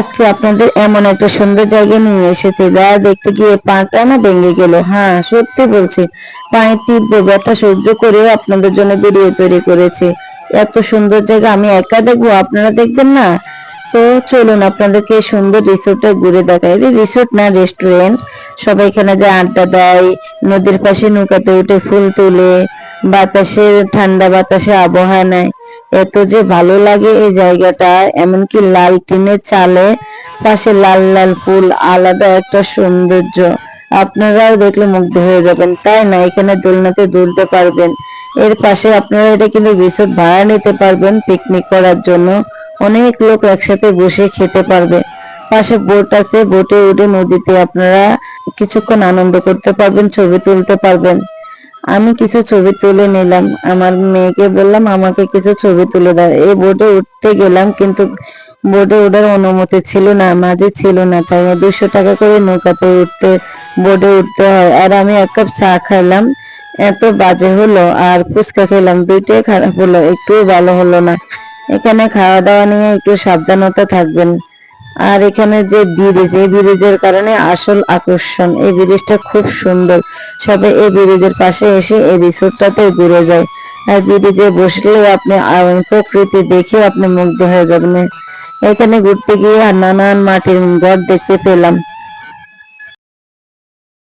আজকে আপনাদের এমন একটা সুন্দর জায়গায় নিয়ে এসেছি যা দেখতে গিয়ে পাটা না ভেঙে গেল। হ্যাঁ, সত্যি বলছি, পায়ের তীব্র ব্যথা সহ্য করেও আপনাদের জন্য ভিডিও তৈরি করেছি। এত সুন্দর জায়গা আমি একা দেখবো, আপনারা দেখবেন না? তো চলুন আপনাদেরকে এই সুন্দর রিসোর্টটা ঘুরে দেখাই। এটা রিসোর্ট না, রেস্টুরেন্ট। সবাই এখানে যায়, আড্ডা দেয়, নদীর পাশে নৌকাতে উঠে ফুল তোলে, বাতাসে ঠান্ডা বাতাসে আবহাওয়া নেয়। এত যে ভালো লাগে এই জায়গাটা, এমনকি লাল টিনের চালে পাশে লাল লাল ফুল, আলাদা একটা সৌন্দর্য। আপনারাও দেখলে মুগ্ধ হয়ে যাবেন, তাই না? এখানে দোলনাতে দুলতে পারবেন। এর পাশে আপনারা এটা কিন্তু রিসোর্ট ভাড়া নিতে পারবেন পিকনিক করার জন্য। অনেক লোক একসাথে বসে খেতে পারবে। পাশে বোট আছে, বোটে উঠে নদীতে আপনারা কিছুক্ষণ আনন্দ করতে পারবেন, ছবি তুলতে পারবেন। আমি কিছু ছবি তুলে নিলাম, আমার মেয়েকে বললাম আমাকে কিছু ছবি তুলে দাও। এই বোটে উঠতে গেলাম, কিন্তু বোটে ওঠার অনুমতি ছিল না, মাঝি ছিল না, তাই 200 টাকা করে নৌকাতে উঠতে, বোটে উঠতে হয়। আর আমি 1 কাপ চা খাইলাম, এত বাজে হলো। আর ফুচকা খেলাম, দুইটাই খারাপ হলো, একটুও ভালো হলো না। এখানে খাওয়া দাওয়া নিয়ে একটু সাবধানতা থাকবেন। আর এখানে যে ব্রিজ, এই ব্রিজের কারণে আসল আকর্ষণ। এই ব্রিজটা খুব সুন্দর। সবাই এই ব্রিজের পাশে এসে এই রিসোর্টটাতে ঘুরে যায়। আর ব্রিজে বসলে আপনি প্রকৃতি দেখে আপনি মুগ্ধ হয়ে যাবেন। এখানে ঘুরতে গিয়ে আর নানান মাটির ঘর দেখতে পেলাম।